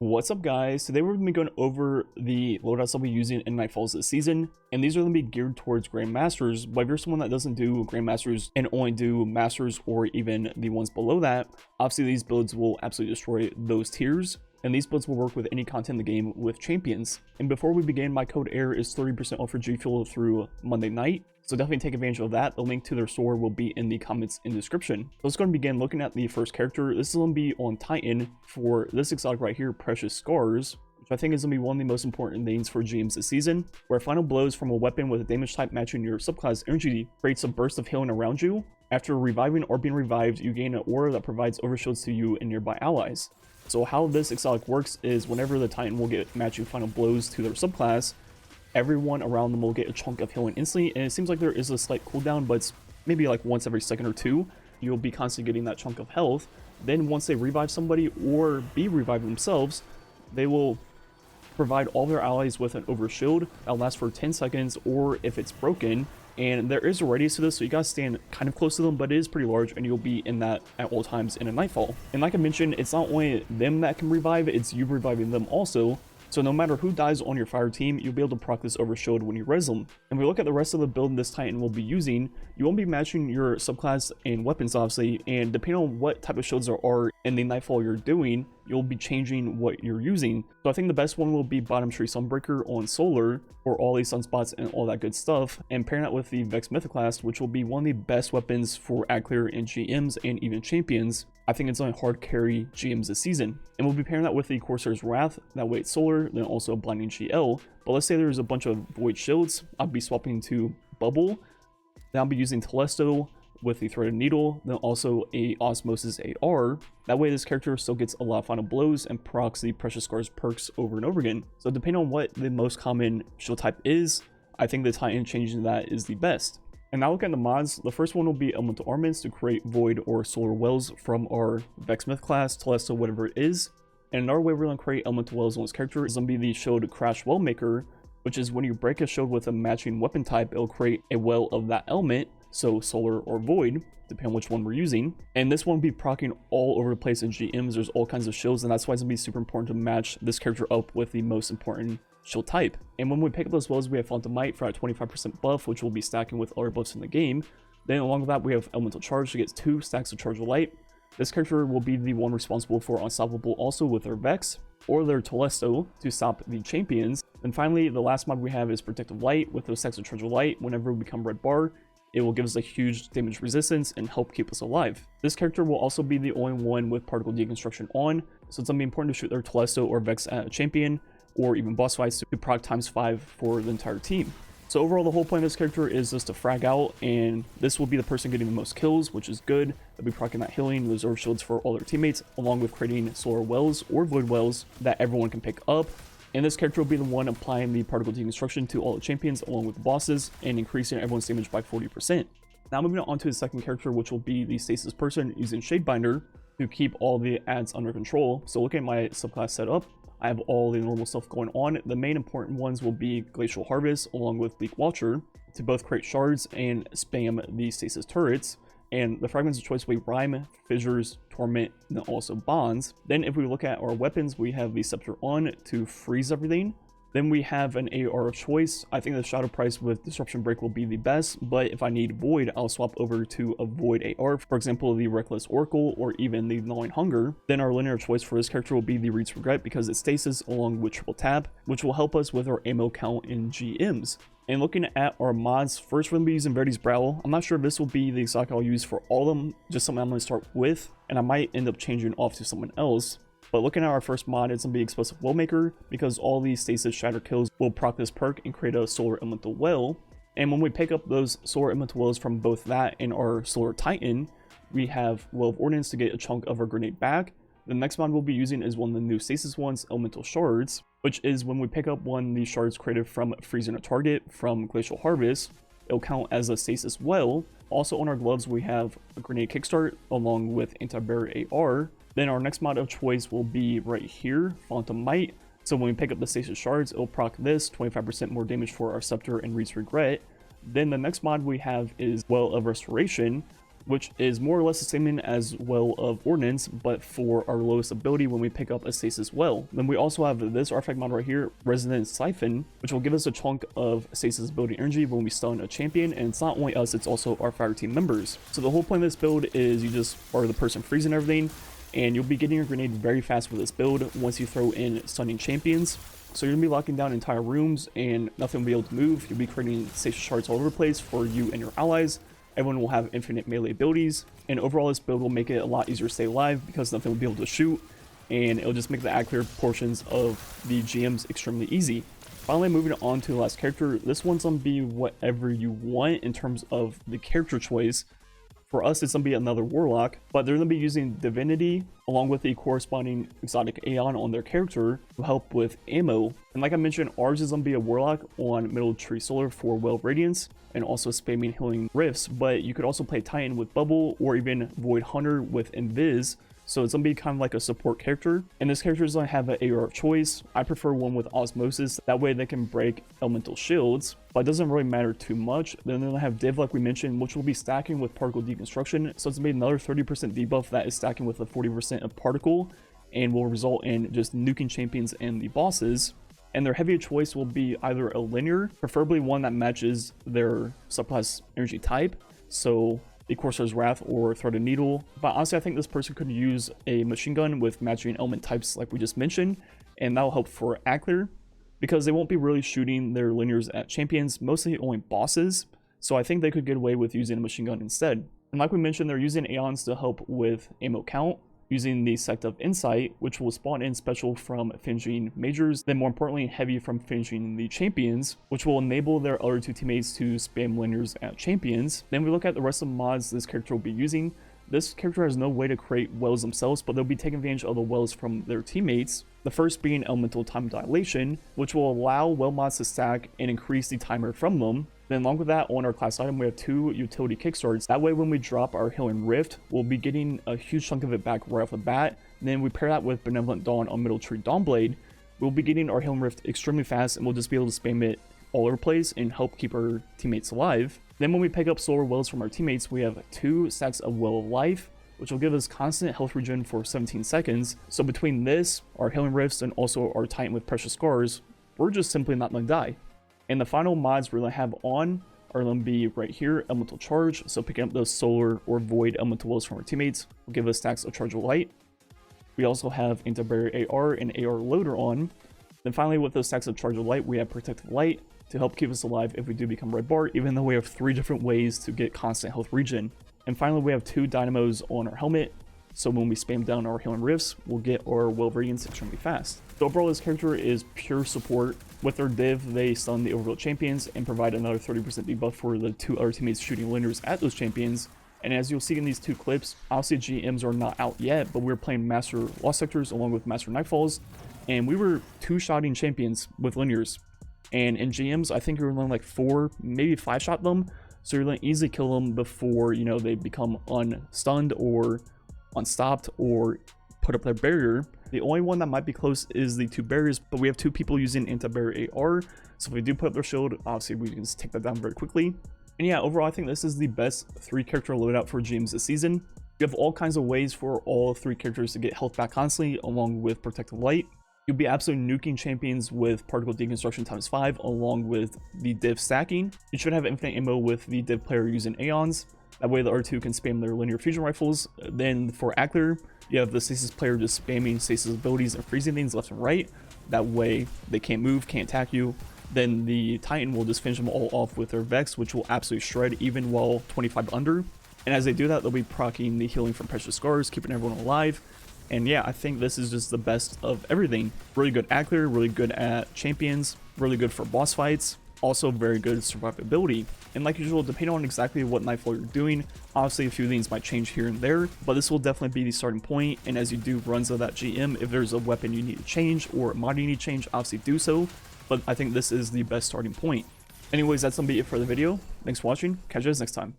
What's up, guys? Today we're going to be going over the loadouts I'll be using in Nightfalls this season, and these are going to be geared towards Grandmasters. But if you're someone that doesn't do Grandmasters and only do Masters or even the ones below that, obviously these builds will absolutely destroy those tiers, and these builds will work with any content in the game with champions. And before we begin, my code AIR is 30% off for G Fuel through Monday night, so definitely take advantage of that. The link to their store will be in the comments in the description. So let's go and begin looking at the first character. This is going to be on Titan for this exotic right here, Precious Scars, which I think is going to be one of the most important things for GMs this season, where final blows from a weapon with a damage type matching your subclass energy creates a burst of healing around you. After reviving or being revived, you gain an aura that provides overshields to you and nearby allies. So how this exotic works is whenever the Titan will get matching final blows to their subclass, everyone around them will get a chunk of healing instantly, and it seems like there is a slight cooldown, but it's maybe like once every second or two. You'll be constantly getting that chunk of health. Then once they revive somebody or be revived themselves, they will provide all their allies with an overshield that'll last for 10 seconds, or if it's broken. And there is a radius to this, so you gotta stand kind of close to them, but it is pretty large, and you'll be in that at all times in a Nightfall. And like I mentioned, it's not only them that can revive, it's you reviving them also. So no matter who dies on your fire team, you'll be able to proc this overshield when you res them. And we look at the rest of the build this Titan will be using, you won't be matching your subclass and weapons obviously, and depending on what type of shields there are in the Nightfall you're doing, you'll be changing what you're using. So I think the best one will be Bottom Tree Sunbreaker on Solar for all these sunspots and all that good stuff, and pairing that with the Vex Mythoclast, which will be one of the best weapons for ad clear and GMs and even champions. I think it's on hard carry GMs this season. And we'll be pairing that with the Corsair's Wrath, that way it's Solar, then also Blinding GL. But let's say there's a bunch of Void Shields, I'll be swapping to Bubble, then I'll be using Telesto with the Threaded Needle, then also a Osmosis AR. That way this character still gets a lot of final blows and procs the Precious Scars perks over and over again. So depending on what the most common shield type is, I think the Titan changing that is the best. And now look at the mods. The first one will be Elemental Armaments to create Void or Solar Wells from our Vex Myth class, Telesto, whatever it is. And another way we're going to create Elemental Wells on this character is going to be the Shield Crash Well Maker, which is when you break a shield with a matching weapon type, it'll create a well of that element, so Solar or Void, depending on which one we're using. And this one will be proccing all over the place in GMs. There's all kinds of shields, and that's why it's going to be super important to match this character up with the most important shield type. And when we pick up those wells, we have Font of Might for a 25% buff, which we'll be stacking with other buffs in the game. Then along with that, we have Elemental Charge to get 2 stacks of Charge of Light. This character will be the one responsible for Unstoppable also with their Vex or their Telesto to stop the champions. And finally, the last mod we have is Protective Light. With those stacks of Charge of Light, whenever we become Red Bar, it will give us a huge damage resistance and help keep us alive. This character will also be the only one with Particle Deconstruction on, so it's going to be important to shoot their Telesto or Vex at a champion, or even boss fights to proc ×5 for the entire team. So overall, the whole point of this character is just to frag out, and this will be the person getting the most kills, which is good. They'll be proccing that healing, those orb shields for all their teammates, along with creating Solar Wells or Void Wells that everyone can pick up. And this character will be the one applying the Particle Deconstruction to all the champions along with the bosses and increasing everyone's damage by 40%. Now moving on to the second character, which will be the Stasis person using Shadebinder to keep all the ads under control. So looking at my subclass setup, I have all the normal stuff going on. The main important ones will be Glacial Harvest along with Bleak Watcher to both create shards and spam the Stasis turrets. And the fragments of choice will be Rhyme, Fissures, Torment, and then also Bonds. Then if we look at our weapons, we have the Scepter on to freeze everything. Then we have an AR of choice. I think the Shadow Price with Disruption Break will be the best, but if I need Void, I'll swap over to a Void AR, for example, the Reckless Oracle or even the Gnawing Hunger. Then our linear choice for this character will be the Reed's Regret because it's Stasis along with Triple Tap, which will help us with our ammo count in GMs. And looking at our mods, first we're going to be using Verity's Brow. I'm not sure if this will be the exotic I'll use for all of them, just something I'm going to start with, and I might end up changing off to someone else. But looking at our first mod, it's going to be Explosive Wellmaker because all these Stasis Shatter kills will proc this perk and create a Solar Elemental Well. And when we pick up those Solar Elemental Wells from both that and our Solar Titan, we have Well of Ordnance to get a chunk of our grenade back. The next mod we'll be using is one of the new Stasis ones, Elemental Shards, which is when we pick up one of the shards created from freezing a target from Glacial Harvest, it'll count as a Stasis Well. Also on our gloves, we have a Grenade Kickstart along with Anti-Barrier AR. Then our next mod of choice will be right here, Font of Might. So when we pick up the Stasis Shards, it'll proc this, 25% more damage for our Scepter and Reed's Regret. Then the next mod we have is Well of Restoration, which is more or less the same as Well of Ordnance, but for our lowest ability when we pick up a Stasis Well. Then we also have this artifact mod right here, Resonant Siphon, which will give us a chunk of Stasis ability energy when we stun a champion, and it's not only us, it's also our fire team members. So the whole point of this build is you just are the person freezing everything, and you'll be getting your grenade very fast with this build once you throw in stunning champions. So you're going to be locking down entire rooms and nothing will be able to move. You'll be creating stasis shards all over the place for you and your allies. Everyone will have infinite melee abilities, and overall this build will make it a lot easier to stay alive because nothing will be able to shoot, and it'll just make the ad clear portions of the GMs extremely easy. Finally, moving on to the last character, this one's going to be whatever you want in terms of the character choice. For us, it's going to be another Warlock, but they're going to be using Divinity along with the corresponding exotic Aeon on their character to help with ammo. And like I mentioned, ours is going to be a Warlock on Middle Tree Solar for Well of Radiance and also spamming Healing Rifts, but you could also play Titan with Bubble or even Void Hunter with Invis. So it's going to be kind of like a support character, and this character is going to have an AR of choice. I prefer one with Osmosis, that way they can break elemental shields, but it doesn't really matter too much. Then they're going to have Div like we mentioned, which will be stacking with Particle Deconstruction, so it's made another 30% debuff that is stacking with a 40% of Particle, and will result in just nuking champions and the bosses. And their heavy choice will be either a linear, preferably one that matches their subclass energy type, so the Corsair's Wrath or Threaded Needle. But honestly, I think this person could use a machine gun with matching element types like we just mentioned, and that'll help for Ackler, because they won't be really shooting their linears at champions, mostly only bosses, so I think they could get away with using a machine gun instead. And like we mentioned, they're using Aeons to help with ammo count, using the Sect of Insight, which will spawn in special from finishing majors, then more importantly heavy from finishing the champions, which will enable their other two teammates to spam linears at champions. Then we look at the rest of the mods this character will be using. This character has no way to create wells themselves, but they'll be taking advantage of the wells from their teammates. The first being Elemental Time Dilation, which will allow well mods to stack and increase the timer from them. Then along with that, on our class item, we have 2 utility kickstarts. That way when we drop our Healing Rift, we'll be getting a huge chunk of it back right off the bat. And then we pair that with Benevolent Dawn on Middle Tree Dawnblade, we'll be getting our Healing Rift extremely fast, and we'll just be able to spam it all over the place and help keep our teammates alive. Then when we pick up slower wells from our teammates, we have 2 stacks of Well of Life, which will give us constant health regen for 17 seconds. So between this, our Healing Rifts, and also our Titan with Precious Scars, we're just simply not going to die. And the final mods we're going to have on are going to be right here, Elemental Charge. So picking up those Solar or Void Elemental Wells from our teammates will give us stacks of Charge of Light. We also have Anti-Barrier AR and AR Loader on. Then finally, with those stacks of Charge of Light, we have Protective Light to help keep us alive if we do become Red Bar, even though we have 3 different ways to get constant health regen. And finally, we have 2 Dynamos on our helmet, so when we spam down our Healing Rifts, we'll get our Well of Radiance extremely fast. So overall, this character is pure support. With their div, they stun the overworld champions and provide another 30% debuff for the 2 other teammates shooting linears at those champions. And as you'll see in these 2 clips, obviously GMs are not out yet, but we're playing Master Lost Sectors along with Master Nightfalls, and we were 2-shotting champions with linears. And in GMs, I think you're going to like 4, maybe 5-shot them, so you're going to easily kill them before, you know, they become unstunned or unstopped or put up their barrier. The only one that might be close is the 2 barriers, but we have 2 people using anti-barrier AR, so if we do put up their shield, obviously we can just take that down very quickly. And yeah, overall I think this is the best 3 character loadout for GMs this season. You have all kinds of ways for all 3 characters to get health back constantly, along with Protective Light. You'll be absolutely nuking champions with Particle Deconstruction ×5, along with the div stacking. You should have infinite ammo with the div player using Aeons. That way the R2 can spam their linear fusion rifles. Then for Ackler, you have the Stasis player just spamming Stasis abilities and freezing things left and right. That way they can't move, can't attack you. Then the Titan will just finish them all off with their Vex, which will absolutely shred even while 25 under. And as they do that, they'll be proccing the healing from Precious Scars, keeping everyone alive. And yeah, I think this is just the best of everything. Really good Ackler, really good at champions, really good for boss fights, also very good survivability. And like usual, depending on exactly what Nightfall you're doing, obviously a few things might change here and there, but this will definitely be the starting point. And as you do runs of that GM, if there's a weapon you need to change or a mod you need to change, obviously do so. But I think this is the best starting point. Anyways, that's gonna be it for the video. Thanks for watching. Catch you guys next time.